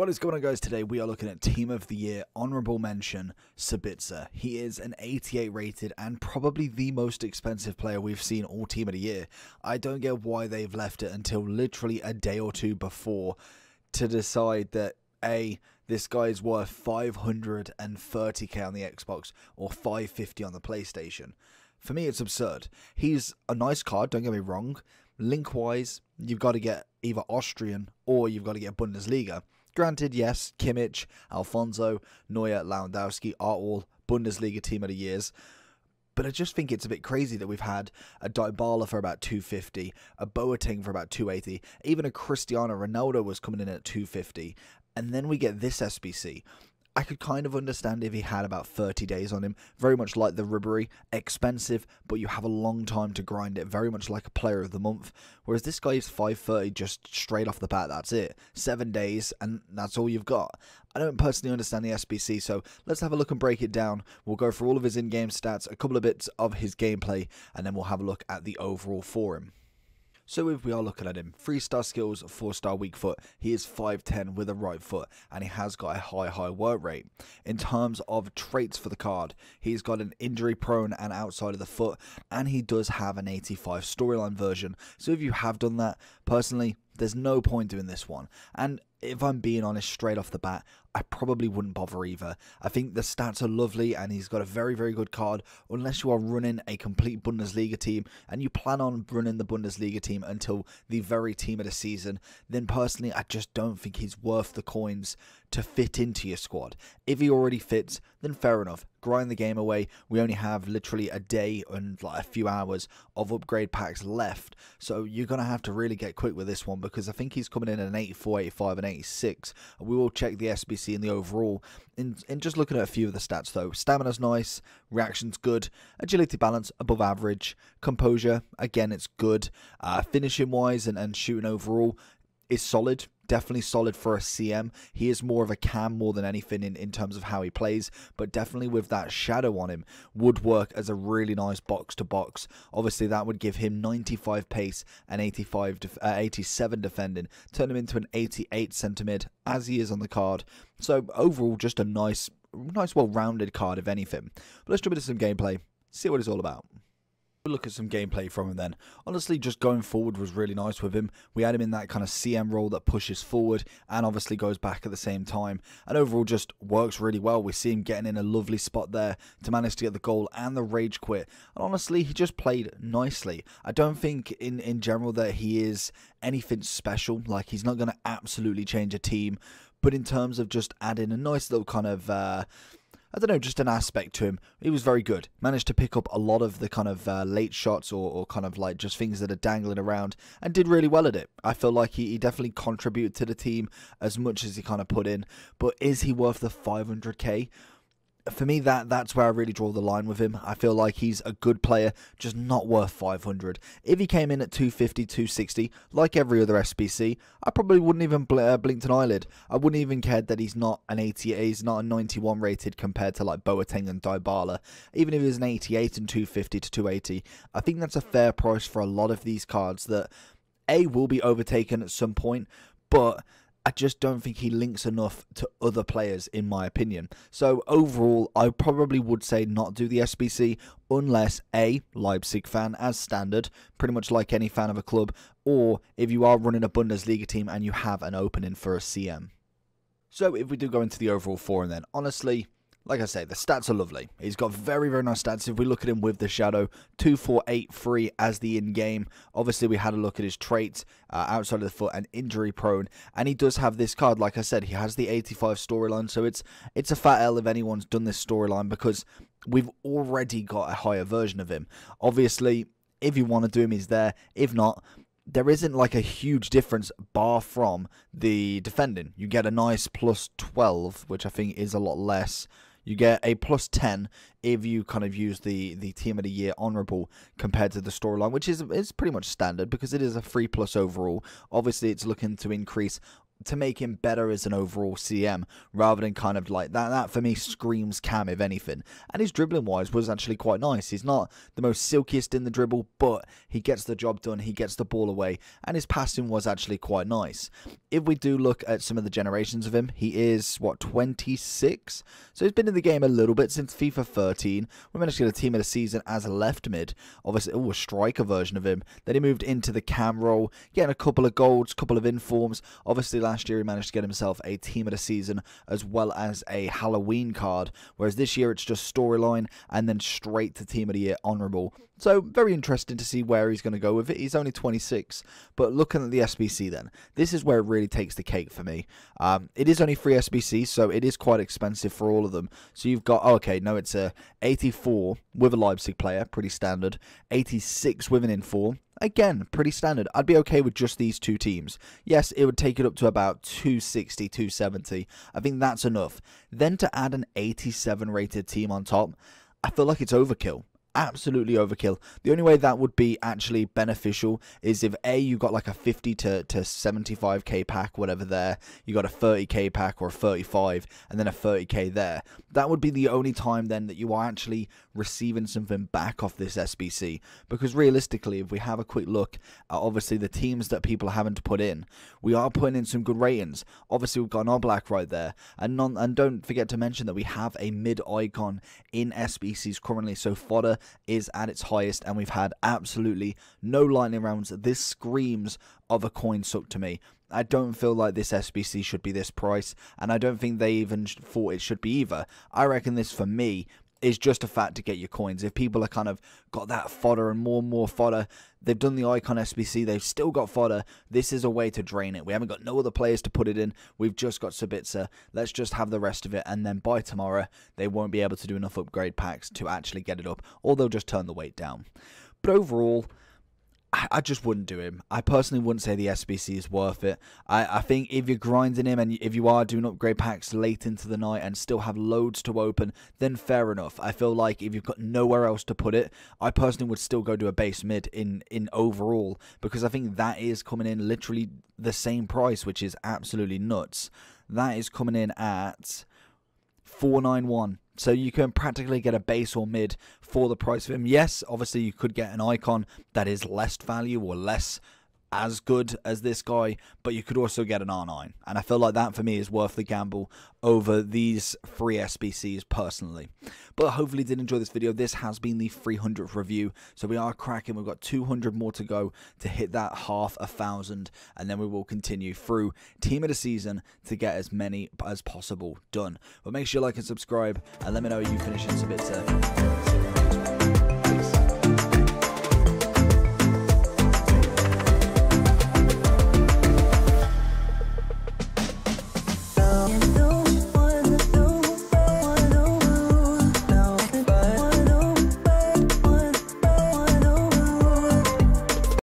What is going on, guys? Today we are looking at Team of the Year Honourable Mention Sabitzer. He is an 88 rated and probably the most expensive player we've seen all Team of the Year. I don't get why they've left it until literally a day or two before to decide that this guy is worth 530k on the Xbox or 550 on the PlayStation. For me, it's absurd. He's a nice card, don't get me wrong. Link-wise, you've got to get either Austrian or you've got to get Bundesliga. Granted, yes, Kimmich, Alfonso, Neuer, Lewandowski are all Bundesliga Team of the Years. But I just think it's a bit crazy that we've had a Dybala for about 250, a Boateng for about 280, even a Cristiano Ronaldo was coming in at 250. And then we get this SBC. I could kind of understand if he had about 30 days on him, very much like the Ribery, expensive, but you have a long time to grind it, very much like a player of the month, whereas this guy is 530 just straight off the bat, that's it, 7 days, and that's all you've got. I don't personally understand the SBC, so let's have a look and break it down. We'll go through all of his in-game stats, a couple of bits of his gameplay, and then we'll have a look at the overall for him. So if we are looking at him, 3-star skills, 4-star weak foot, he is 5'10 with a right foot, and he has got a high work rate. In terms of traits for the card, he's got an injury prone and outside of the foot, and he does have an 85 storyline version. So if you have done that, personally, there's no point doing this one. And if I'm being honest straight off the bat, I probably wouldn't bother either. I think the stats are lovely and he's got a very good card unless you are running a complete Bundesliga team and you plan on running the Bundesliga team until the very team of the season, then personally I just don't think he's worth the coins to fit into your squad. If he already fits, then fair enough. Grind the game away. We only have literally a day and like a few hours of upgrade packs left, so you're going to have to really get quick with this one because I think he's coming in at an 84, 85 and 86. We will check the SBC and the overall. In just looking at a few of the stats though, stamina's nice, reaction's good, agility balance above average, composure, again it's good, finishing wise and shooting overall is solid. Definitely solid for a CM. He is more of a cam more than anything in terms of how he plays, but definitely with that shadow on him would work as a really nice box to box. Obviously that would give him 95 pace and 87 defending, turn him into an 88 centre mid as he is on the card. So overall just a nice well-rounded card if anything. But let's jump into some gameplay, see what it's all about. We'll look at some gameplay from him then. Honestly, just going forward was really nice with him. We had him in that kind of CM role that pushes forward and obviously goes back at the same time. And overall just works really well. We see him getting in a lovely spot there to manage to get the goal and the rage quit. And honestly, he just played nicely. I don't think in general that he is anything special. Like, he's not going to absolutely change a team. But in terms of just adding a nice little kind of I don't know, just an aspect to him. He was very good. Managed to pick up a lot of the kind of late shots or kind of like just things that are dangling around and did really well at it. I feel like he definitely contributed to the team as much as he kind of put in. But is he worth the 500k? For me, that's where I really draw the line with him. I feel like he's a good player, just not worth 500. If he came in at 250, 260, like every other SBC, I probably wouldn't even blinked an eyelid. I wouldn't even care that he's not an 88, he's not a 91 rated compared to like Boateng and Dybala. Even if he was an 88 and 250 to 280, I think that's a fair price for a lot of these cards that will be overtaken at some point, but I just don't think he links enough to other players in my opinion. So overall, I probably would say not do the SBC unless Leipzig fan as standard, pretty much like any fan of a club, or if you are running a Bundesliga team and you have an opening for a CM. So if we do go into the overall for him then, honestly, like I say, the stats are lovely. He's got very nice stats. If we look at him with the shadow, 2-4-8-3 as the in-game. Obviously, we had a look at his traits, outside of the foot and injury prone. And he does have this card. Like I said, he has the 85 storyline. So it's a fat L if anyone's done this storyline because we've already got a higher version of him. Obviously, if you want to do him, he's there. If not, there isn't like a huge difference bar from the defending. You get a nice plus 12, which I think is a lot less. You get a plus 10 if you kind of use the Team of the Year Honourable compared to the storyline, which is pretty much standard because it is a 3+ overall. Obviously, it's looking to increase to make him better as an overall CM, rather than kind of like that. That for me screams Cam, if anything. And his dribbling wise was actually quite nice. He's not the most silkiest in the dribble, but he gets the job done, he gets the ball away, and his passing was actually quite nice. If we do look at some of the generations of him, he is, what, 26? So he's been in the game a little bit since FIFA 13. We managed to get a team of the season as a left mid, obviously, a striker version of him. Then he moved into the cam role, getting a couple of golds, couple of informs. Obviously last year he managed to get himself a team of the season as well as a Halloween card, whereas this year it's just storyline and then straight to team of the year honourable. So very interesting to see where he's going to go with it. He's only 26, but looking at the SBC then, this is where it really takes the cake for me. It is only 3 SBCs, so it is quite expensive for all of them. So you've got, oh, okay, no, it's a 84 with a Leipzig player, pretty standard. 86 with an inform. Again, pretty standard. I'd be okay with just these 2 teams. Yes, it would take it up to about 260, 270. I think that's enough. Then to add an 87 rated team on top, I feel like it's overkill. Absolutely overkill. The only way that would be actually beneficial is if A, you got like a 50 to 75k pack, whatever there, you got a 30k pack or a 35 and then a 30k there. That would be the only time then that you are actually receiving something back off this SBC, because realistically, if we have a quick look at obviously the teams that people are having to put in, we are putting in some good ratings. Obviously we've got an Oblak right there, and don't forget to mention that we have a mid icon in SBCs currently, so fodder is at its highest, and we've had absolutely no lightning rounds. This screams of a coin suck to me. I don't feel like this SBC should be this price, and I don't think they even thought it should be either. I reckon this, for me, is just a fact to get your coins. If people are kind of got that fodder and more fodder, they've done the icon SBC, they've still got fodder, this is a way to drain it. We haven't got no other players to put it in, we've just got Sabitzer. Let's just have the rest of it, and then by tomorrow they won't be able to do enough upgrade packs to actually get it up, or they'll just turn the weight down. But overall, I just wouldn't do him. I personally wouldn't say the SBC is worth it. I think if you're grinding him and if you are doing upgrade packs late into the night and still have loads to open, then fair enough. I feel like if you've got nowhere else to put it, I personally would still go to a base mid in overall, because I think that is coming in literally the same price, which is absolutely nuts. That is coming in at 491. So you can practically get a base or mid for the price of him. Yes, obviously you could get an icon that is less value or less as good as this guy, but you could also get an R9, and I feel like that for me is worth the gamble over these 3 SBCs personally. But hopefully you did enjoy this video. This has been the 300th review, so we are cracking. We've got 200 more to go to hit that 1,000, and then we will continue through team of the season to get as many as possible done. But make sure you like and subscribe, and let me know you finish in Sabitzer.